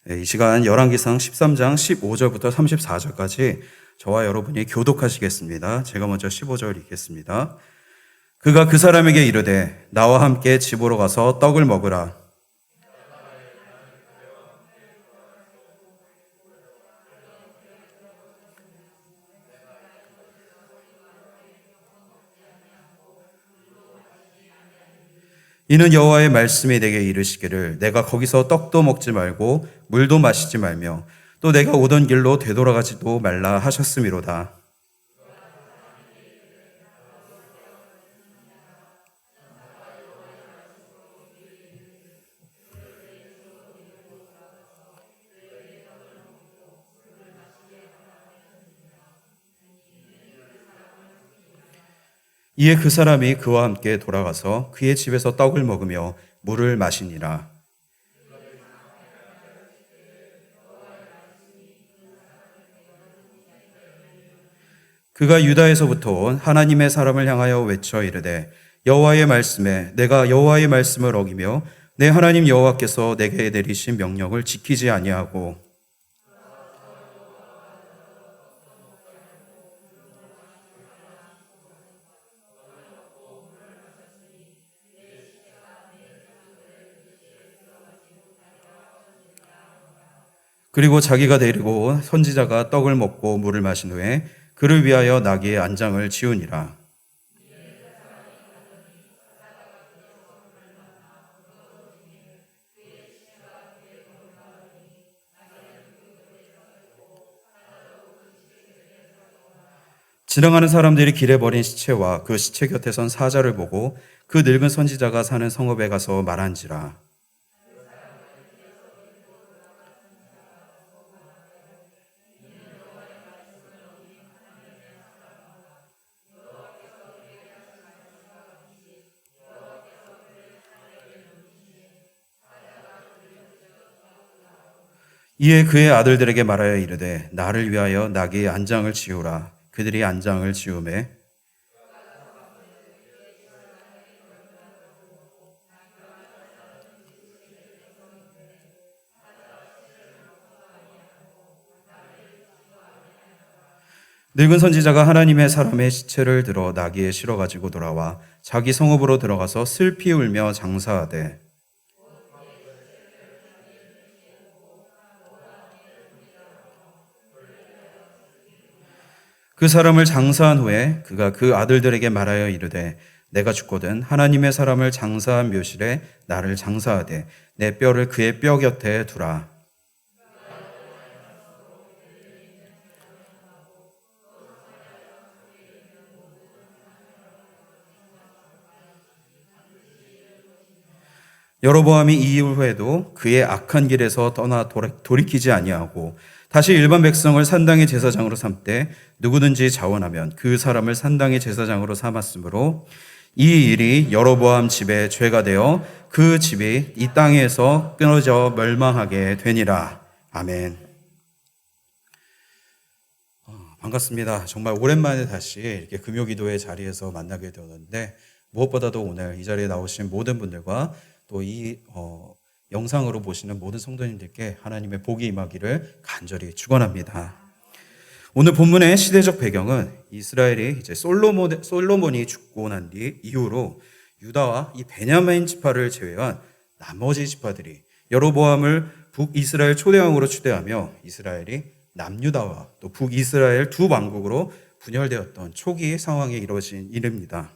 이 시간 열왕기상 13장 15절부터 34절까지 저와 여러분이 교독하시겠습니다. 제가 먼저 15절 읽겠습니다. 그가 그 사람에게 이르되 나와 함께 집으로 가서 떡을 먹으라. 이는 여호와의 말씀이 내게 이르시기를 내가 거기서 떡도 먹지 말고 물도 마시지 말며 또 내가 오던 길로 되돌아가지도 말라 하셨음이로다. 이에 그 사람이 그와 함께 돌아가서 그의 집에서 떡을 먹으며 물을 마시니라. 그가 유다에서부터 온 하나님의 사람을 향하여 외쳐 이르되 여호와의 말씀에 내가 여호와의 말씀을 어기며 내 하나님 여호와께서 내게 내리신 명령을 지키지 아니하고 그리고 자기가 데리고 온 선지자가 떡을 먹고 물을 마신 후에 그를 위하여 나귀의 안장을 지우니라. 지나가는 사람들이 길에 버린 시체와 그 시체 곁에 선 사자를 보고 그 늙은 선지자가 사는 성읍에 가서 말한지라. 이에 그의 아들들에게 말하여 이르되 나를 위하여 나귀의 안장을 지우라. 그들이 안장을 지우매 늙은 선지자가 하나님의 사람의 시체를 들어 나귀에 실어 가지고 돌아와 자기 성읍으로 들어가서 슬피 울며 장사하되 그 사람을 장사한 후에 그가 그 아들들에게 말하여 이르되 내가 죽거든 하나님의 사람을 장사한 묘실에 나를 장사하되 내 뼈를 그의 뼈 곁에 두라. 여로보암이 이 이후에도 그의 악한 길에서 떠나 돌이키지 아니하고 다시 일반 백성을 산당의 제사장으로 삼되 누구든지 자원하면 그 사람을 산당의 제사장으로 삼았으므로 이 일이 여로보암 집에 죄가 되어 그 집이 이 땅에서 끊어져 멸망하게 되니라. 아멘. 반갑습니다. 정말 오랜만에 다시 이렇게 금요기도의 자리에서 만나게 되었는데 무엇보다도 오늘 이 자리에 나오신 모든 분들과 또 이 영상으로 보시는 모든 성도님들께 하나님의 복이 임하기를 간절히 축원합니다. 오늘 본문의 시대적 배경은 이스라엘이 이제 솔로몬이 죽고 난 뒤 이후로 유다와 이 베냐민 지파를 제외한 나머지 지파들이 여로보암을 북이스라엘 초대왕으로 추대하며 이스라엘이 남유다와 또 북이스라엘 두 왕국으로 분열되었던 초기 상황에 이루어진 일입니다.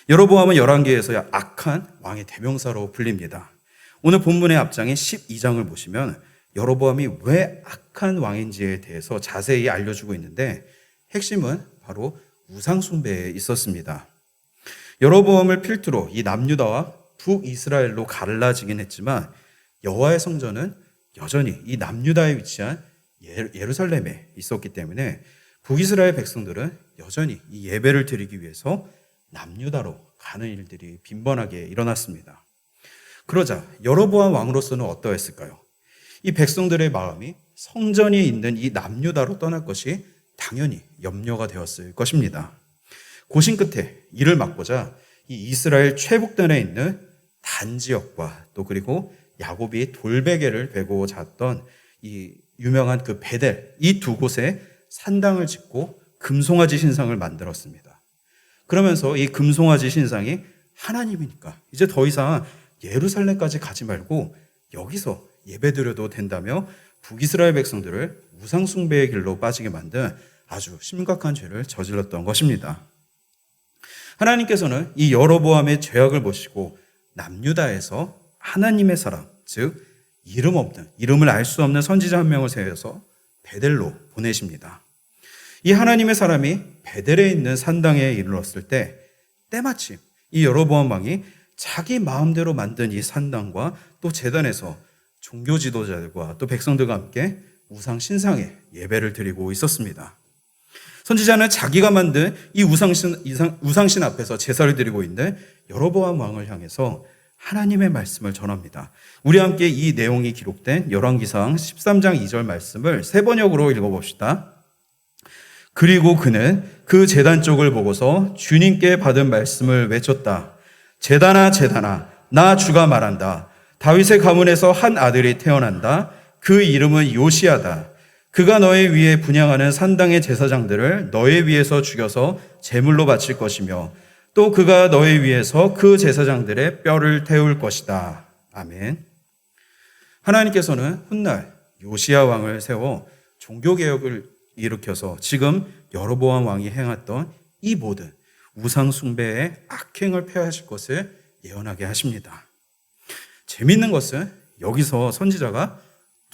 여로보암은 열왕기에서 악한 왕의 대명사로 불립니다. 오늘 본문의 앞장인 12장을 보시면 여로보암이 왜 악한 왕인지에 대해서 자세히 알려주고 있는데 핵심은 바로 우상숭배에 있었습니다. 여로보암을 필두로 이 남유다와 북이스라엘로 갈라지긴 했지만 여호와의 성전은 여전히 이 남유다에 위치한 예루살렘에 있었기 때문에 북이스라엘 백성들은 여전히 이 예배를 드리기 위해서 남유다로 가는 일들이 빈번하게 일어났습니다. 그러자 여로보암 왕으로서는 어떠했을까요? 이 백성들의 마음이 성전이 있는 이 남유다로 떠날 것이 당연히 염려가 되었을 것입니다. 고심 끝에 이를 막고자 이 이스라엘 최북단에 있는 단 지역과 또 그리고 야곱이 돌베개를 베고 잤던 이 유명한 그 베델, 이 두 곳에 산당을 짓고 금송아지 신상을 만들었습니다. 그러면서 이 금송아지 신상이 하나님이니까 이제 더 이상 예루살렘까지 가지 말고 여기서 예배드려도 된다며 북이스라엘 백성들을 우상숭배의 길로 빠지게 만든 아주 심각한 죄를 저질렀던 것입니다. 하나님께서는 이 여로보암의 죄악을 보시고 남유다에서 하나님의 사람, 즉 이름을 알 수 없는 선지자 한 명을 세워서 베델로 보내십니다. 이 하나님의 사람이 베델에 있는 산당에 이르렀을 때 때마침 이 여로보암 왕이 자기 마음대로 만든 이 산당과 또 제단에서 종교 지도자들과 또 백성들과 함께 우상 신상에 예배를 드리고 있었습니다. 선지자는 자기가 만든 이 우상신 앞에서 제사를 드리고 있는 여로보암 왕을 향해서 하나님의 말씀을 전합니다. 우리 함께 이 내용이 기록된 열왕기상 13장 2절 말씀을 세 번역으로 읽어봅시다. 그리고 그는 그 제단 쪽을 보고서 주님께 받은 말씀을 외쳤다. 제단아 제단아 나 주가 말한다. 다윗의 가문에서 한 아들이 태어난다. 그 이름은 요시야다. 그가 너의 위에 분향하는 산당의 제사장들을 너의 위에서 죽여서 제물로 바칠 것이며 또 그가 너의 위에서 그 제사장들의 뼈를 태울 것이다. 아멘. 하나님께서는 훗날 요시야 왕을 세워 종교개혁을 일으켜서 지금 여로보암 왕이 행했던 이 모든 우상 숭배의 악행을 폐하실 것을 예언하게 하십니다. 재미있는 것은 여기서 선지자가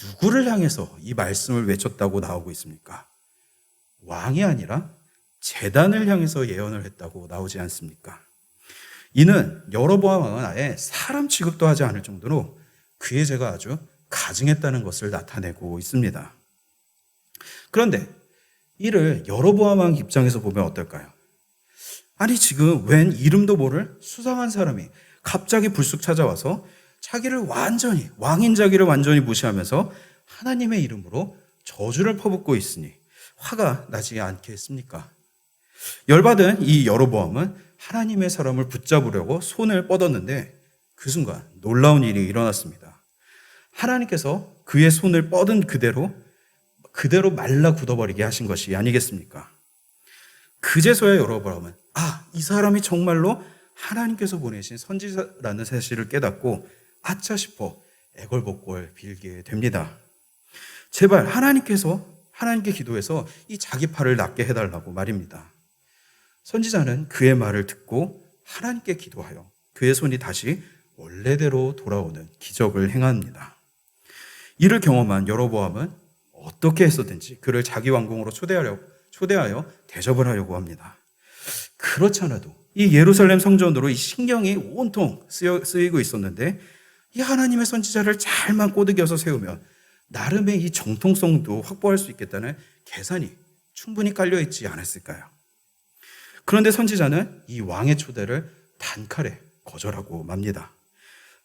누구를 향해서 이 말씀을 외쳤다고 나오고 있습니까? 왕이 아니라 제단을 향해서 예언을 했다고 나오지 않습니까? 이는 여로보암 왕은 아예 사람 취급도 하지 않을 정도로 그의 죄가 아주 가증했다는 것을 나타내고 있습니다. 그런데 이를 여로보암 왕 입장에서 보면 어떨까요? 아니 지금 웬 이름도 모를 수상한 사람이 갑자기 불쑥 찾아와서 왕인 자기를 완전히 무시하면서 하나님의 이름으로 저주를 퍼붓고 있으니 화가 나지 않겠습니까? 열받은 이 여로보암은 하나님의 사람을 붙잡으려고 손을 뻗었는데 그 순간 놀라운 일이 일어났습니다. 하나님께서 그의 손을 뻗은 그대로 말라 굳어버리게 하신 것이 아니겠습니까? 그제서야 여로보암은 이 사람이 정말로 하나님께서 보내신 선지자라는 사실을 깨닫고 아차 싶어 애걸복걸 빌게 됩니다. 제발 하나님께 기도해서 이 자기 팔을 낫게 해달라고 말입니다. 선지자는 그의 말을 듣고 하나님께 기도하여 그의 손이 다시 원래대로 돌아오는 기적을 행합니다. 이를 경험한 여로보암은 어떻게 했었든지 그를 자기 왕궁으로 초대하여 대접을 하려고 합니다. 그렇지 않아도 이 예루살렘 성전으로 이 신경이 온통 쓰이고 있었는데 이 하나님의 선지자를 잘만 꼬드겨서 세우면 나름의 이 정통성도 확보할 수 있겠다는 계산이 충분히 깔려있지 않았을까요? 그런데 선지자는 이 왕의 초대를 단칼에 거절하고 맙니다.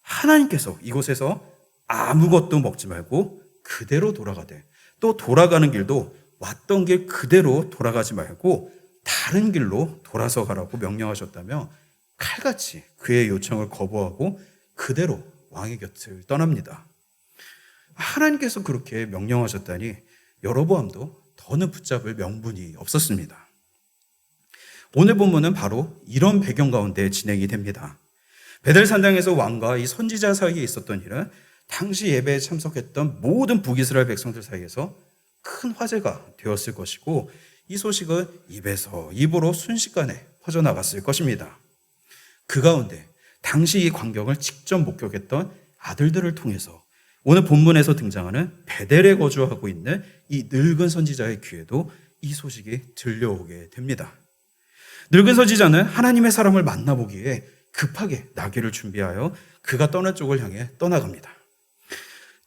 하나님께서 이곳에서 아무것도 먹지 말고 그대로 돌아가되 또 돌아가는 길도 왔던 길 그대로 돌아가지 말고 다른 길로 돌아서 가라고 명령하셨다며 칼같이 그의 요청을 거부하고 그대로 왕의 곁을 떠납니다. 하나님께서 그렇게 명령하셨다니 여로보암도 더는 붙잡을 명분이 없었습니다. 오늘 본문은 바로 이런 배경 가운데 진행이 됩니다. 베델 산당에서 왕과 이 선지자 사이에 있었던 일은 당시 예배에 참석했던 모든 북이스라엘 백성들 사이에서 큰 화제가 되었을 것이고 이 소식은 입에서 입으로 순식간에 퍼져나갔을 것입니다. 그 가운데 당시 이 광경을 직접 목격했던 아들들을 통해서 오늘 본문에서 등장하는 베델에 거주하고 있는 이 늙은 선지자의 귀에도 이 소식이 들려오게 됩니다. 늙은 선지자는 하나님의 사람을 만나보기에 급하게 나귀를 준비하여 그가 떠날 쪽을 향해 떠나갑니다.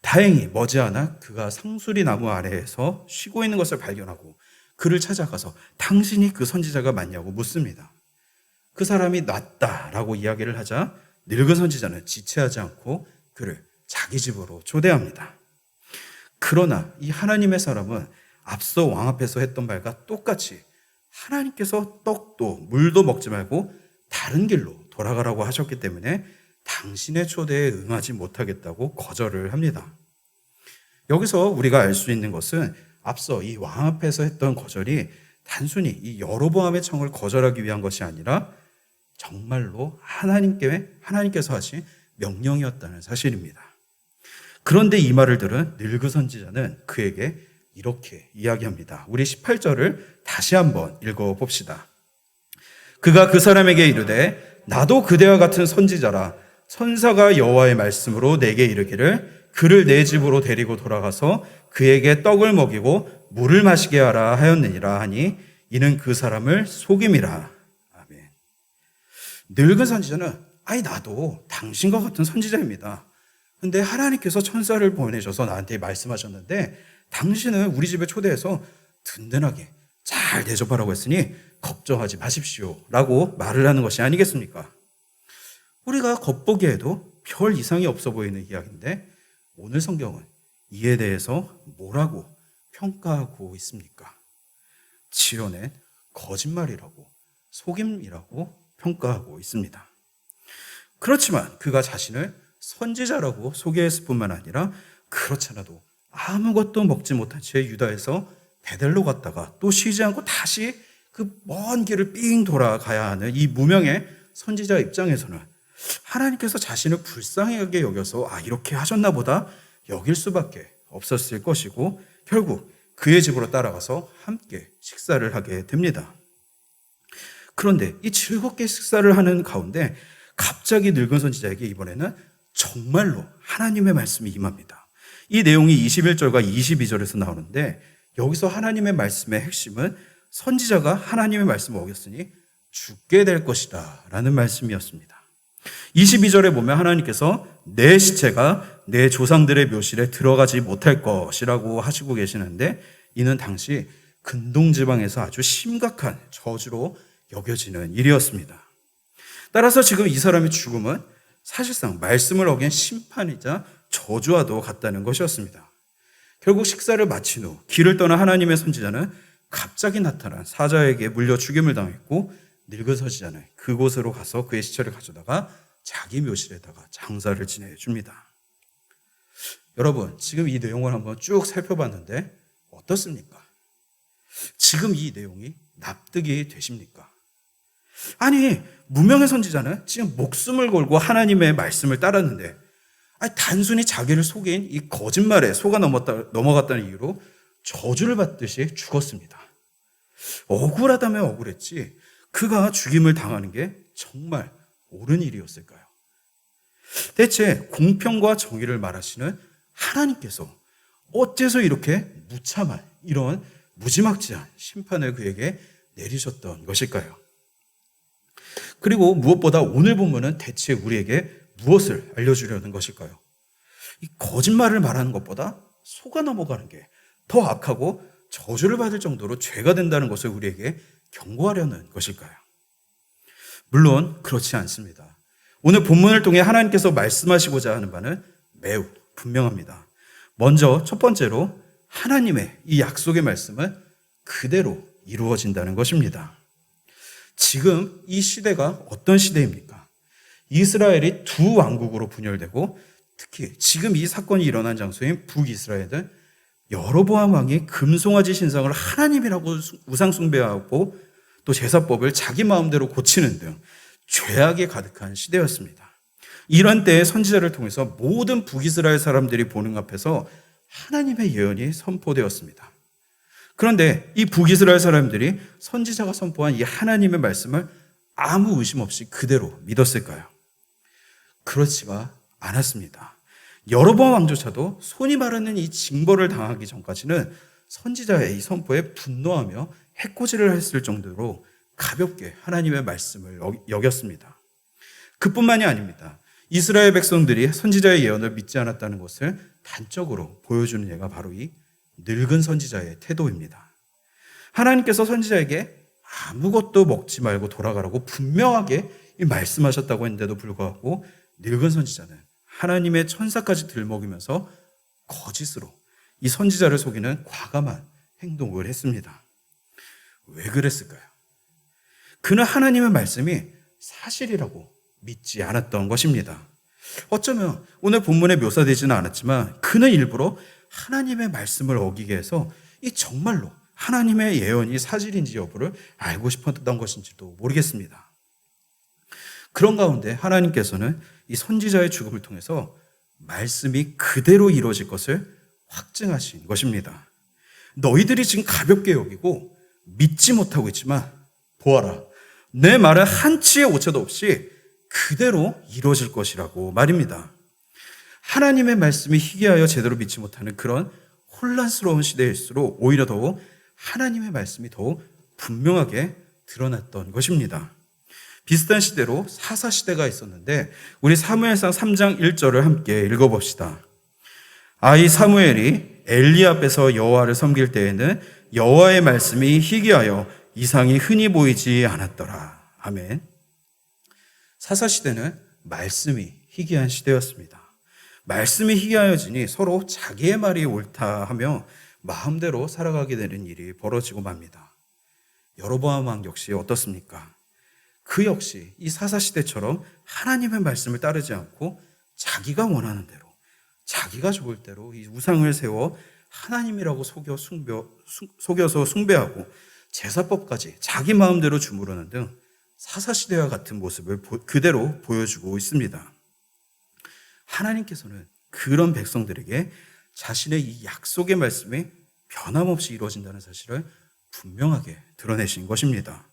다행히 머지않아 그가 상수리 나무 아래에서 쉬고 있는 것을 발견하고 그를 찾아가서 당신이 그 선지자가 맞냐고 묻습니다. 그 사람이 낫다라고 이야기를 하자 늙은 선지자는 지체하지 않고 그를 자기 집으로 초대합니다. 그러나 이 하나님의 사람은 앞서 왕 앞에서 했던 말과 똑같이 하나님께서 떡도 물도 먹지 말고 다른 길로 돌아가라고 하셨기 때문에 당신의 초대에 응하지 못하겠다고 거절을 합니다. 여기서 우리가 알 수 있는 것은 앞서 이 왕 앞에서 했던 거절이 단순히 이 여로보암의 청을 거절하기 위한 것이 아니라 정말로 하나님께서 하신 명령이었다는 사실입니다. 그런데 이 말을 들은 늙은 선지자는 그에게 이렇게 이야기합니다. 우리 18절을 다시 한번 읽어봅시다. 그가 그 사람에게 이르되 나도 그대와 같은 선지자라. 선사가 여호와의 말씀으로 내게 이르기를 그를 내 집으로 데리고 돌아가서 그에게 떡을 먹이고 물을 마시게 하라 하였느니라 하니 이는 그 사람을 속임이라. 아멘. 늙은 선지자는 나도 당신과 같은 선지자입니다. 근데 하나님께서 천사를 보내셔서 나한테 말씀하셨는데 당신은 우리 집에 초대해서 든든하게 잘 대접하라고 했으니 걱정하지 마십시오 라고 말을 하는 것이 아니겠습니까? 우리가 겉보기에도 별 이상이 없어 보이는 이야기인데 오늘 성경은 이에 대해서 뭐라고 평가하고 있습니까? 지어낸 거짓말이라고, 속임이라고 평가하고 있습니다. 그렇지만 그가 자신을 선지자라고 소개했을 뿐만 아니라 그렇지 않아도 아무것도 먹지 못한 채 유다에서 베델로 갔다가 또 쉬지 않고 다시 그 먼 길을 삥 돌아가야 하는 이 무명의 선지자 입장에서는 하나님께서 자신을 불쌍하게 여겨서 이렇게 하셨나 보다 여길 수밖에 없었을 것이고 결국 그의 집으로 따라가서 함께 식사를 하게 됩니다. 그런데 이 즐겁게 식사를 하는 가운데 갑자기 늙은 선지자에게 이번에는 정말로 하나님의 말씀이 임합니다. 이 내용이 21절과 22절에서 나오는데 여기서 하나님의 말씀의 핵심은 선지자가 하나님의 말씀을 어겼으니 죽게 될 것이다 라는 말씀이었습니다. 22절에 보면 하나님께서 내 시체가 내 조상들의 묘실에 들어가지 못할 것이라고 하시고 계시는데 이는 당시 근동지방에서 아주 심각한 저주로 여겨지는 일이었습니다. 따라서 지금 이 사람의 죽음은 사실상 말씀을 어긴 심판이자 저주와도 같다는 것이었습니다. 결국 식사를 마친 후 길을 떠난 하나님의 선지자는 갑자기 나타난 사자에게 물려 죽임을 당했고 늙은 선지자는 그곳으로 가서 그의 시체를 가져다가 자기 묘실에다가 장사를 지내줍니다. 여러분, 지금 이 내용을 한번 쭉 살펴봤는데 어떻습니까? 지금 이 내용이 납득이 되십니까? 아니, 무명의 선지자는 지금 목숨을 걸고 하나님의 말씀을 따랐는데 단순히 자기를 속인 이 거짓말에 속아 넘어갔다는 이유로 저주를 받듯이 죽었습니다. 억울하다면 억울했지 그가 죽임을 당하는 게 정말 옳은 일이었을까요? 대체 공평과 정의를 말하시는 하나님께서 어째서 이렇게 무참한 이런 무지막지한 심판을 그에게 내리셨던 것일까요? 그리고 무엇보다 오늘 본문은 대체 우리에게 무엇을 알려주려는 것일까요? 이 거짓말을 말하는 것보다 속아 넘어가는 게 더 악하고 저주를 받을 정도로 죄가 된다는 것을 우리에게 경고하려는 것일까요? 물론 그렇지 않습니다. 오늘 본문을 통해 하나님께서 말씀하시고자 하는 바는 매우 분명합니다. 먼저 첫 번째로 하나님의 이 약속의 말씀은 그대로 이루어진다는 것입니다. 지금 이 시대가 어떤 시대입니까? 이스라엘이 두 왕국으로 분열되고 특히 지금 이 사건이 일어난 장소인 북이스라엘은 여로보암 왕이 금송아지 신상을 하나님이라고 우상 숭배하고 또 제사법을 자기 마음대로 고치는 등 죄악이 가득한 시대였습니다. 이런 때에 선지자를 통해서 모든 북이스라엘 사람들이 보는 앞에서 하나님의 예언이 선포되었습니다. 그런데 이 북이스라엘 사람들이 선지자가 선포한 이 하나님의 말씀을 아무 의심 없이 그대로 믿었을까요? 그렇지가 않았습니다. 여로보암 왕조차도 손이 마르는 이 징벌을 당하기 전까지는 선지자의 이 선포에 분노하며 해코지를 했을 정도로 가볍게 하나님의 말씀을 여겼습니다. 그뿐만이 아닙니다. 이스라엘 백성들이 선지자의 예언을 믿지 않았다는 것을 단적으로 보여주는 예가 바로 이 늙은 선지자의 태도입니다. 하나님께서 선지자에게 아무것도 먹지 말고 돌아가라고 분명하게 말씀하셨다고 했는데도 불구하고 늙은 선지자는 하나님의 천사까지 들먹이면서 거짓으로 이 선지자를 속이는 과감한 행동을 했습니다. 왜 그랬을까요? 그는 하나님의 말씀이 사실이라고 믿지 않았던 것입니다. 어쩌면 오늘 본문에 묘사되지는 않았지만 그는 일부러 하나님의 말씀을 어기게 해서 이 정말로 하나님의 예언이 사실인지 여부를 알고 싶었던 것인지도 모르겠습니다. 그런 가운데 하나님께서는 이 선지자의 죽음을 통해서 말씀이 그대로 이루어질 것을 확증하신 것입니다. 너희들이 지금 가볍게 여기고 믿지 못하고 있지만 보아라, 내 말은 한치의 오차도 없이 그대로 이루어질 것이라고 말입니다. 하나님의 말씀이 희귀하여 제대로 믿지 못하는 그런 혼란스러운 시대일수록 오히려 더욱 하나님의 말씀이 더욱 분명하게 드러났던 것입니다. 비슷한 시대로 사사시대가 있었는데 우리 사무엘상 3장 1절을 함께 읽어봅시다. 아이 사무엘이 엘리 앞에서 여호와를 섬길 때에는 여호와의 말씀이 희귀하여 이상이 흔히 보이지 않았더라. 아멘. 사사시대는 말씀이 희귀한 시대였습니다. 말씀이 희귀하여지니 서로 자기의 말이 옳다 하며 마음대로 살아가게 되는 일이 벌어지고 맙니다. 여로보암 왕 역시 어떻습니까? 그 역시 이 사사시대처럼 하나님의 말씀을 따르지 않고 자기가 원하는 대로, 자기가 좋을 대로 이 우상을 세워 하나님이라고 속여서 숭배하고 제사법까지 자기 마음대로 주무르는 등 사사시대와 같은 모습을 그대로 보여주고 있습니다. 하나님께서는 그런 백성들에게 자신의 이 약속의 말씀이 변함없이 이루어진다는 사실을 분명하게 드러내신 것입니다.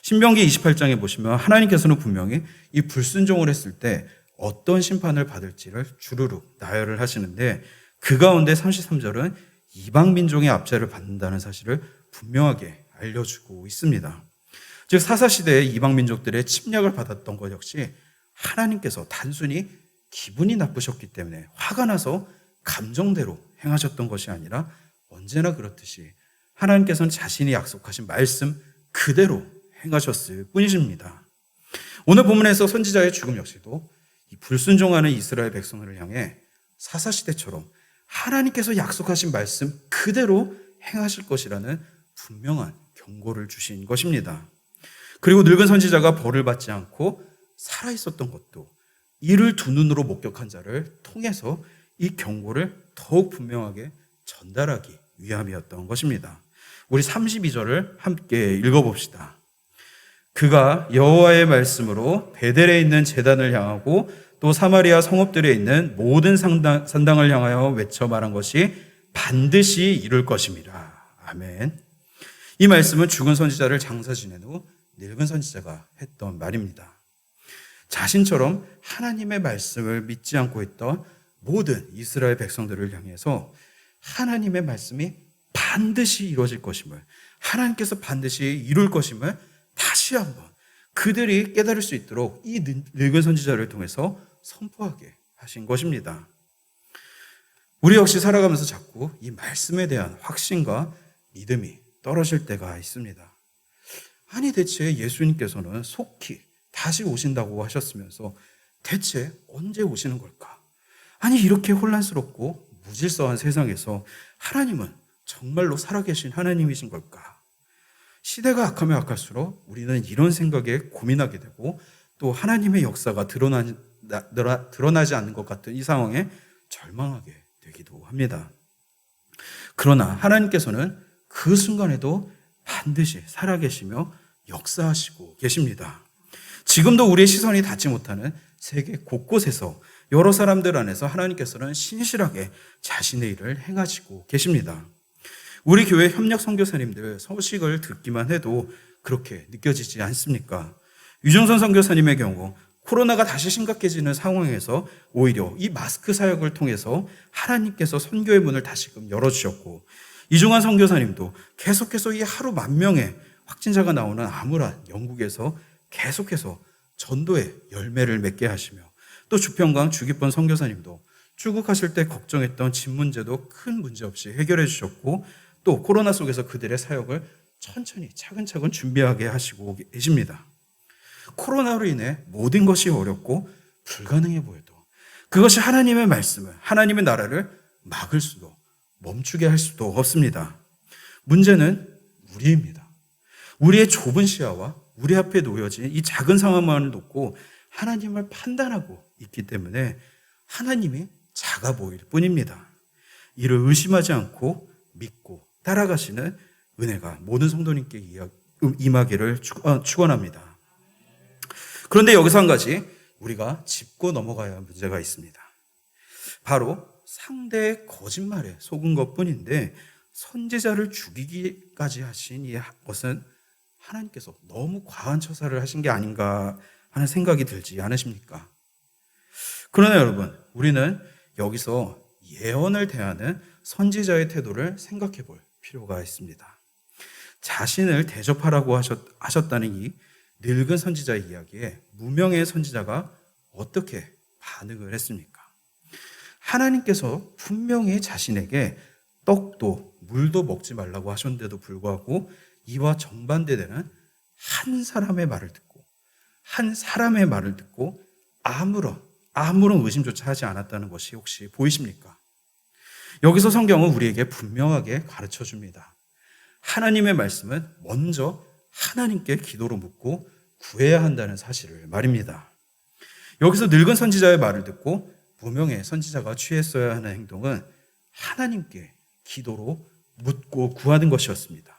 신명기 28장에 보시면 하나님께서는 분명히 이 불순종을 했을 때 어떤 심판을 받을지를 주르륵 나열을 하시는데 그 가운데 33절은 이방 민족의 압제를 받는다는 사실을 분명하게 알려주고 있습니다. 즉 사사시대의 이방 민족들의 침략을 받았던 것 역시 하나님께서 단순히 기분이 나쁘셨기 때문에 화가 나서 감정대로 행하셨던 것이 아니라 언제나 그렇듯이 하나님께서는 자신이 약속하신 말씀 그대로 행하셨을 뿐이십니다. 오늘 본문에서 선지자의 죽음 역시도 이 불순종하는 이스라엘 백성을 향해 사사시대처럼 하나님께서 약속하신 말씀 그대로 행하실 것이라는 분명한 경고를 주신 것입니다. 그리고 늙은 선지자가 벌을 받지 않고 살아있었던 것도 이를 두 눈으로 목격한 자를 통해서 이 경고를 더욱 분명하게 전달하기 위함이었던 것입니다. 우리 32절을 함께 읽어봅시다. 그가 여호와의 말씀으로 베델에 있는 제단을 향하고 또 사마리아 성읍들에 있는 모든 산당을 향하여 외쳐 말한 것이 반드시 이룰 것입니다. 아멘. 이 말씀은 죽은 선지자를 장사 지낸 후 늙은 선지자가 했던 말입니다. 자신처럼 하나님의 말씀을 믿지 않고 있던 모든 이스라엘 백성들을 향해서 하나님의 말씀이 반드시 이루어질 것임을, 하나님께서 반드시 이룰 것임을 다시 한번 그들이 깨달을 수 있도록 이 늙은 선지자를 통해서 선포하게 하신 것입니다. 우리 역시 살아가면서 자꾸 이 말씀에 대한 확신과 믿음이 떨어질 때가 있습니다. 아니 대체 예수님께서는 속히 다시 오신다고 하셨으면서 대체 언제 오시는 걸까? 아니 이렇게 혼란스럽고 무질서한 세상에서 하나님은 정말로 살아계신 하나님이신 걸까? 시대가 악하면 악할수록 우리는 이런 생각에 고민하게 되고 또 하나님의 역사가 드러나지 않는 것 같은 이 상황에 절망하게 되기도 합니다. 그러나 하나님께서는 그 순간에도 반드시 살아계시며 역사하시고 계십니다. 지금도 우리의 시선이 닿지 못하는 세계 곳곳에서 여러 사람들 안에서 하나님께서는 신실하게 자신의 일을 행하시고 계십니다. 우리 교회 협력 선교사님들 소식을 듣기만 해도 그렇게 느껴지지 않습니까? 유정선 선교사님의 경우 코로나가 다시 심각해지는 상황에서 오히려 이 마스크 사역을 통해서 하나님께서 선교의 문을 다시금 열어주셨고, 이중환 선교사님도 계속해서 이 하루 10,000명의 확진자가 나오는 암울한 영국에서 계속해서 전도의 열매를 맺게 하시며, 또 주평강 주기권 선교사님도 출국하실 때 걱정했던 집 문제도 큰 문제 없이 해결해 주셨고, 또 코로나 속에서 그들의 사역을 천천히 차근차근 준비하게 하시고 계십니다. 코로나로 인해 모든 것이 어렵고 불가능해 보여도 그것이 하나님의 말씀을, 하나님의 나라를 막을 수도 멈추게 할 수도 없습니다. 문제는 우리입니다. 우리의 좁은 시야와 우리 앞에 놓여진 이 작은 상황만을 놓고 하나님을 판단하고 있기 때문에 하나님이 작아 보일 뿐입니다. 이를 의심하지 않고 믿고 따라가시는 은혜가 모든 성도님께 임하기를 축원합니다. 그런데 여기서 한 가지 우리가 짚고 넘어가야 할 문제가 있습니다. 바로 상대의 거짓말에 속은 것뿐인데 선지자를 죽이기까지 하신 이것은 하나님께서 너무 과한 처사를 하신 게 아닌가 하는 생각이 들지 않으십니까? 그러나 여러분, 우리는 여기서 예언을 대하는 선지자의 태도를 생각해 볼 필요가 있습니다. 자신을 대접하라고 하셨다는 이 늙은 선지자의 이야기에 무명의 선지자가 어떻게 반응을 했습니까? 하나님께서 분명히 자신에게 떡도 물도 먹지 말라고 하셨는데도 불구하고 이와 정반대되는 한 사람의 말을 듣고 아무런 의심조차 하지 않았다는 것이 혹시 보이십니까? 여기서 성경은 우리에게 분명하게 가르쳐 줍니다. 하나님의 말씀은 먼저 하나님께 기도로 묻고 구해야 한다는 사실을 말입니다. 여기서 늙은 선지자의 말을 듣고 무명의 선지자가 취했어야 하는 행동은 하나님께 기도로 묻고 구하는 것이었습니다.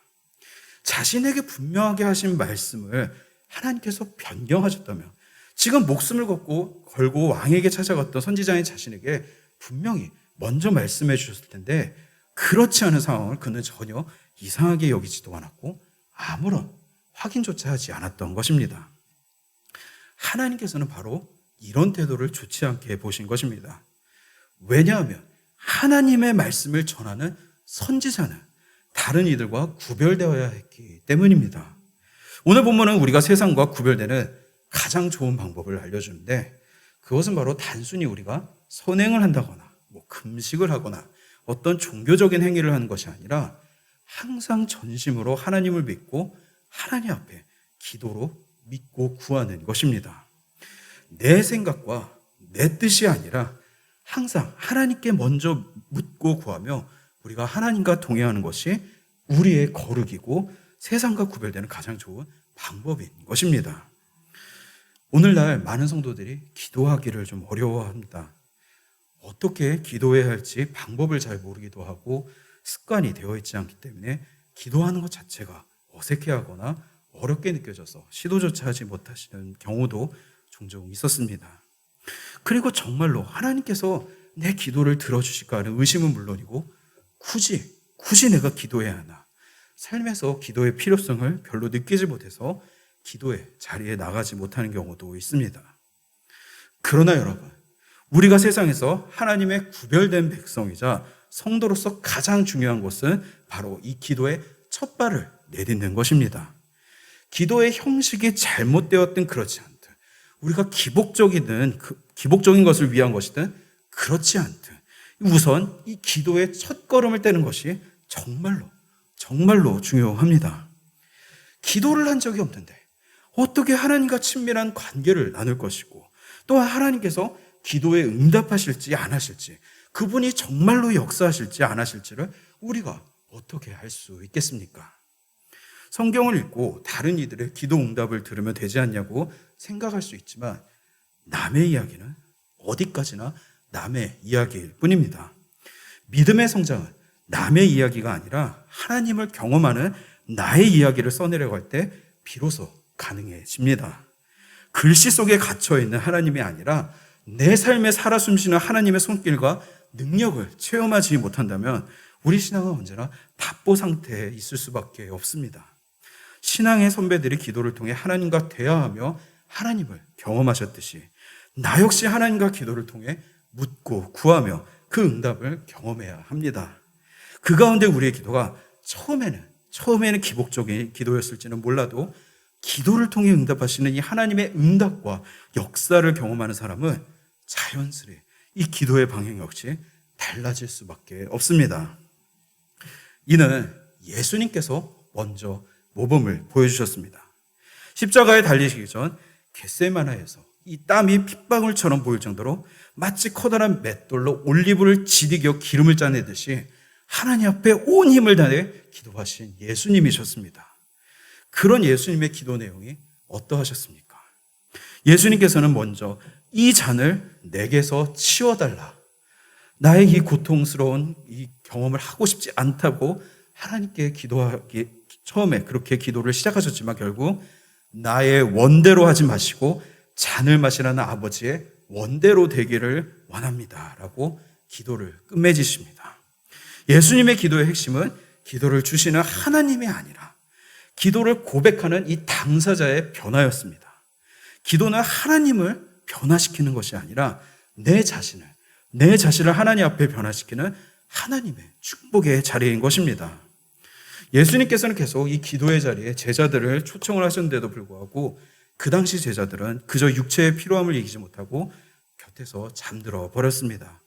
자신에게 분명하게 하신 말씀을 하나님께서 변경하셨다면 지금 목숨을 걸고 왕에게 찾아갔던 선지자인 자신에게 분명히 먼저 말씀해 주셨을 텐데 그렇지 않은 상황을 그는 전혀 이상하게 여기지도 않았고 아무런 확인조차 하지 않았던 것입니다. 하나님께서는 바로 이런 태도를 좋지 않게 보신 것입니다. 왜냐하면 하나님의 말씀을 전하는 선지자는 다른 이들과 구별되어야 했기 때문입니다. 오늘 본문은 우리가 세상과 구별되는 가장 좋은 방법을 알려주는데 그것은 바로 단순히 우리가 선행을 한다거나 금식을 하거나 어떤 종교적인 행위를 하는 것이 아니라 항상 전심으로 하나님을 믿고 하나님 앞에 기도로 믿고 구하는 것입니다. 내 생각과 내 뜻이 아니라 항상 하나님께 먼저 묻고 구하며 우리가 하나님과 동행하는 것이 우리의 거룩이고 세상과 구별되는 가장 좋은 방법인 것입니다. 오늘날 많은 성도들이 기도하기를 좀 어려워합니다. 어떻게 기도해야 할지 방법을 잘 모르기도 하고 습관이 되어 있지 않기 때문에 기도하는 것 자체가 어색해하거나 어렵게 느껴져서 시도조차 하지 못하시는 경우도 종종 있었습니다. 그리고 정말로 하나님께서 내 기도를 들어주실까 하는 의심은 물론이고 굳이 내가 기도해야 하나 삶에서 기도의 필요성을 별로 느끼지 못해서 기도의 자리에 나가지 못하는 경우도 있습니다. 그러나 여러분, 우리가 세상에서 하나님의 구별된 백성이자 성도로서 가장 중요한 것은 바로 이 기도의 첫 발을 내딛는 것입니다. 기도의 형식이 잘못되었든 그렇지 않든 우리가 기복적인 것을 위한 것이든 그렇지 않든 우선 이 기도의 첫 걸음을 떼는 것이 정말로 중요합니다. 기도를 한 적이 없는데 어떻게 하나님과 친밀한 관계를 나눌 것이고 또한 하나님께서 기도에 응답하실지 안 하실지 그분이 정말로 역사하실지 안 하실지를 우리가 어떻게 할 수 있겠습니까? 성경을 읽고 다른 이들의 기도 응답을 들으면 되지 않냐고 생각할 수 있지만 남의 이야기는 어디까지나 남의 이야기일 뿐입니다. 믿음의 성장은 남의 이야기가 아니라 하나님을 경험하는 나의 이야기를 써내려고 할 때 비로소 가능해집니다. 글씨 속에 갇혀있는 하나님이 아니라 내 삶에 살아 숨쉬는 하나님의 손길과 능력을 체험하지 못한다면 우리 신앙은 언제나 답보 상태에 있을 수밖에 없습니다. 신앙의 선배들이 기도를 통해 하나님과 대화하며 하나님을 경험하셨듯이 나 역시 하나님과 기도를 통해 묻고 구하며 그 응답을 경험해야 합니다. 그 가운데 우리의 기도가 처음에는 기복적인 기도였을지는 몰라도 기도를 통해 응답하시는 이 하나님의 응답과 역사를 경험하는 사람은 자연스레 이 기도의 방향 역시 달라질 수밖에 없습니다. 이는 예수님께서 먼저 모범을 보여주셨습니다. 십자가에 달리시기 전 겟세마나에서 이 땀이 핏방울처럼 보일 정도로 마치 커다란 맷돌로 올리브를 지디겨 기름을 짜내듯이 하나님 앞에 온 힘을 다해 기도하신 예수님이셨습니다. 그런 예수님의 기도 내용이 어떠하셨습니까? 예수님께서는 먼저 이 잔을 내게서 치워달라. 나의 이 고통스러운 이 경험을 하고 싶지 않다고 하나님께 기도하기, 처음에 그렇게 기도를 시작하셨지만 결국 나의 원대로 하지 마시고 잔을 마시라는 아버지의 원대로 되기를 원합니다 라고 기도를 끝맺으십니다. 예수님의 기도의 핵심은 기도를 주시는 하나님이 아니라 기도를 고백하는 이 당사자의 변화였습니다. 기도는 하나님을 변화시키는 것이 아니라 내 자신을 하나님 앞에 변화시키는 하나님의 축복의 자리인 것입니다. 예수님께서는 계속 이 기도의 자리에 제자들을 초청을 하셨는데도 불구하고 그 당시 제자들은 그저 육체의 필요함을 이기지 못하고 곁에서 잠들어 버렸습니다.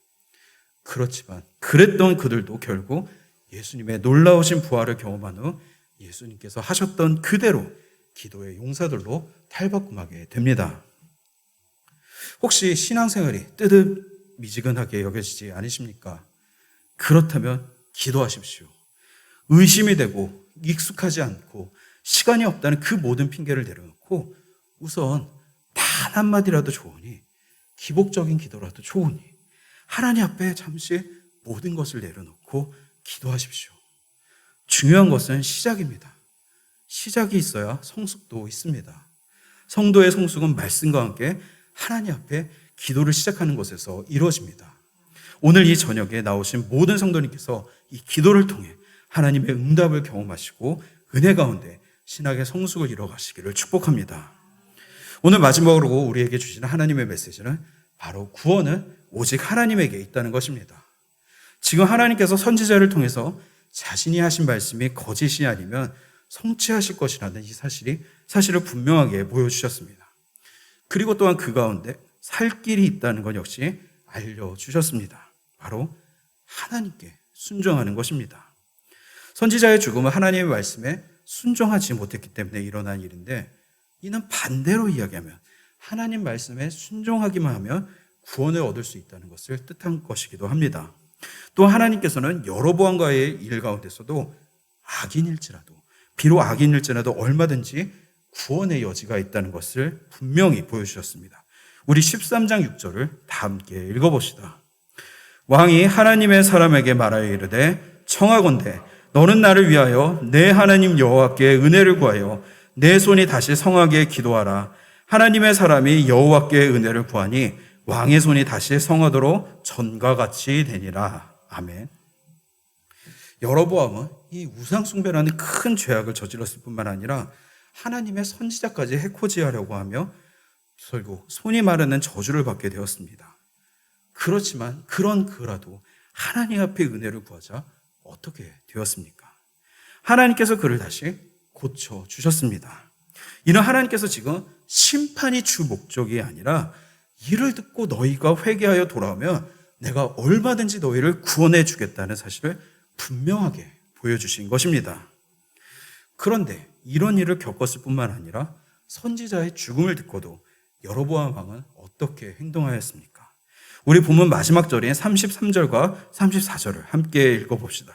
그렇지만 그랬던 그들도 결국 예수님의 놀라우신 부활을 경험한 후 예수님께서 하셨던 그대로 기도의 용사들로 탈바꿈하게 됩니다. 혹시 신앙생활이 뜨뜻미지근하게 여겨지지 않으십니까? 그렇다면 기도하십시오. 의심이 되고 익숙하지 않고 시간이 없다는 그 모든 핑계를 내려놓고 우선 단 한마디라도 좋으니 기복적인 기도라도 좋으니 하나님 앞에 잠시 모든 것을 내려놓고 기도하십시오. 중요한 것은 시작입니다. 시작이 있어야 성숙도 있습니다. 성도의 성숙은 말씀과 함께 하나님 앞에 기도를 시작하는 것에서 이루어집니다. 오늘 이 저녁에 나오신 모든 성도님께서 이 기도를 통해 하나님의 응답을 경험하시고 은혜 가운데 신학의 성숙을 이뤄가시기를 축복합니다. 오늘 마지막으로 우리에게 주시는 하나님의 메시지는 바로 구원은 오직 하나님에게 있다는 것입니다. 지금 하나님께서 선지자를 통해서 자신이 하신 말씀이 거짓이 아니면 성취하실 것이라는 이 사실을 분명하게 보여주셨습니다. 그리고 또한 그 가운데 살 길이 있다는 것 역시 알려주셨습니다. 바로 하나님께 순종하는 것입니다. 선지자의 죽음은 하나님의 말씀에 순종하지 못했기 때문에 일어난 일인데 이는 반대로 이야기하면 하나님 말씀에 순종하기만 하면 구원을 얻을 수 있다는 것을 뜻한 것이기도 합니다. 또 하나님께서는 여로보암과의 일 가운데서도 비록 악인일지라도 얼마든지 구원의 여지가 있다는 것을 분명히 보여주셨습니다. 우리 13장 6절을 다 함께 읽어봅시다. 왕이 하나님의 사람에게 말하여 이르되 청하건대 너는 나를 위하여 내 하나님 여호와께 은혜를 구하여 내 손이 다시 성하게 기도하라. 하나님의 사람이 여호와께 은혜를 구하니 왕의 손이 다시 성하도록 전과 같이 되니라. 아멘. 여로보암은 이 우상숭배라는 큰 죄악을 저질렀을 뿐만 아니라 하나님의 선지자까지 해코지하려고 하며 결국 손이 마르는 저주를 받게 되었습니다. 그렇지만 그런 그라도 하나님 앞에 은혜를 구하자 어떻게 되었습니까? 하나님께서 그를 다시 고쳐주셨습니다. 이는 하나님께서 지금 심판이 주 목적이 아니라 이를 듣고 너희가 회개하여 돌아오면 내가 얼마든지 너희를 구원해 주겠다는 사실을 분명하게 보여주신 것입니다. 그런데 이런 일을 겪었을 뿐만 아니라 선지자의 죽음을 듣고도 여로보암 왕은 어떻게 행동하였습니까? 우리 본문 마지막 절인 33절과 34절을 함께 읽어봅시다.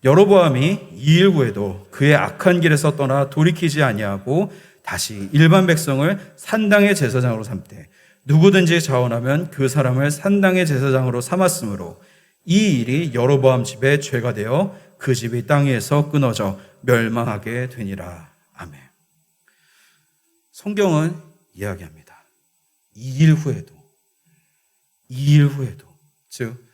여로보암이 이 일 후에도 그의 악한 길에서 떠나 돌이키지 아니하고 다시 일반 백성을 산당의 제사장으로 삼되 누구든지 자원하면 그 사람을 산당의 제사장으로 삼았으므로 이 일이 여로보암 집의 죄가 되어 그 집이 땅 위에서 끊어져 멸망하게 되니라. 아멘. 성경은 이야기합니다. 이 일 후에도 즉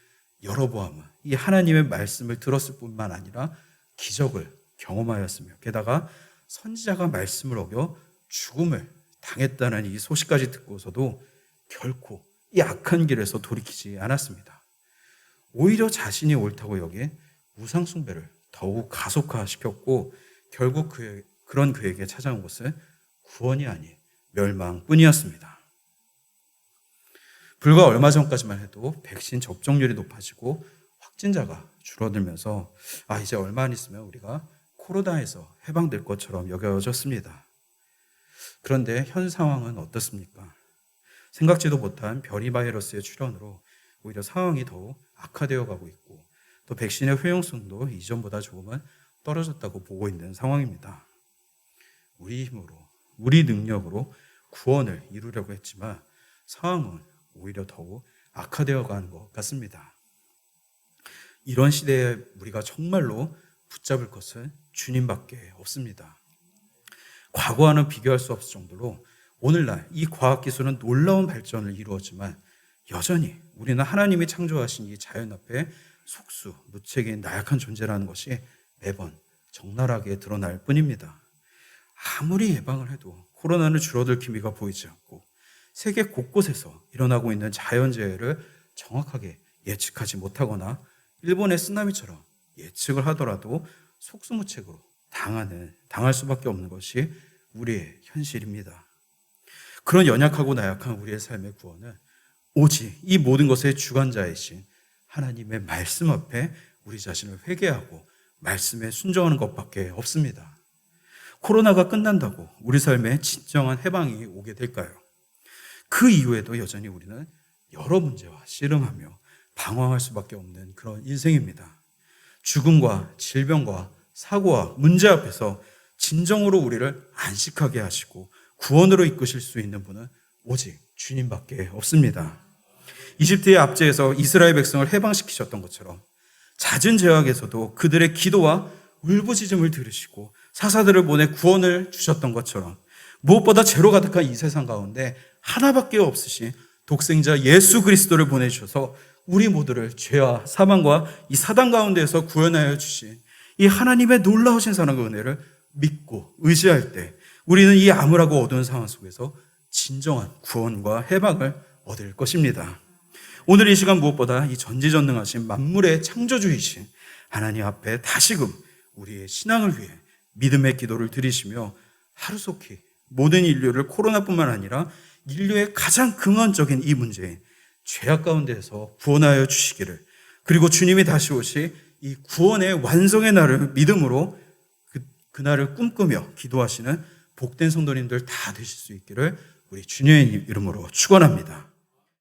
여로보암은 이 하나님의 말씀을 들었을 뿐만 아니라 기적을 경험하였으며 게다가 선지자가 말씀을 어겨 죽음을 당했다는 이 소식까지 듣고서도 결코 이 악한 길에서 돌이키지 않았습니다. 오히려 자신이 옳다고 여긴 우상숭배를 더욱 가속화시켰고 결국 그런 그에게 찾아온 것은 구원이 아닌 멸망뿐이었습니다. 불과 얼마 전까지만 해도 백신 접종률이 높아지고 확진자가 줄어들면서 이제 얼마 안 있으면 우리가 코로나에서 해방될 것처럼 여겨졌습니다. 그런데 현 상황은 어떻습니까? 생각지도 못한 변이 바이러스의 출현으로 오히려 상황이 더욱 악화되어 가고 있고 또 백신의 효용성도 이전보다 조금은 떨어졌다고 보고 있는 상황입니다. 우리 힘으로, 우리 능력으로 구원을 이루려고 했지만 상황은 오히려 더욱 악화되어 가는 것 같습니다. 이런 시대에 우리가 정말로 붙잡을 것은 주님밖에 없습니다. 과거와는 비교할 수 없을 정도로 오늘날 이 과학기술은 놀라운 발전을 이루었지만 여전히 우리는 하나님이 창조하신 이 자연 앞에 속수, 무책인 나약한 존재라는 것이 매번 적나라하게 드러날 뿐입니다. 아무리 예방을 해도 코로나는 줄어들 기미가 보이지 않고 세계 곳곳에서 일어나고 있는 자연재해를 정확하게 예측하지 못하거나 일본의 쓰나미처럼 예측을 하더라도 속수무책으로 당할 수밖에 없는 것이 우리의 현실입니다. 그런 연약하고 나약한 우리의 삶의 구원은 오직 이 모든 것의 주관자이신 하나님의 말씀 앞에 우리 자신을 회개하고 말씀에 순종하는 것밖에 없습니다. 코로나가 끝난다고 우리 삶에 진정한 해방이 오게 될까요? 그 이후에도 여전히 우리는 여러 문제와 씨름하며 방황할 수밖에 없는 그런 인생입니다. 죽음과 질병과 사고와 문제 앞에서 진정으로 우리를 안식하게 하시고 구원으로 이끄실 수 있는 분은 오직 주님밖에 없습니다. 이집트의 압제에서 이스라엘 백성을 해방시키셨던 것처럼 잦은 제약에서도 그들의 기도와 울부짖음을 들으시고 사사들을 보내 구원을 주셨던 것처럼 무엇보다 죄로 가득한 이 세상 가운데 하나밖에 없으신 독생자 예수 그리스도를 보내주셔서 우리 모두를 죄와 사망과 이 사단 가운데에서 구원하여 주신 이 하나님의 놀라우신 사랑과 은혜를 믿고 의지할 때 우리는 이 암울하고 어두운 상황 속에서 진정한 구원과 해방을 얻을 것입니다. 오늘 이 시간 무엇보다 이 전지전능하신 만물의 창조주이신 하나님 앞에 다시금 우리의 신앙을 위해 믿음의 기도를 드리시며 하루속히 모든 인류를 코로나뿐만 아니라 인류의 가장 근원적인 이 문제인 죄악 가운데에서 구원하여 주시기를, 그리고 주님이 다시 오시 이 구원의 완성의 날을 믿음으로 그날을 꿈꾸며 기도하시는 복된 성도님들 다 되실 수 있기를 우리 주님의 이름으로 축원합니다.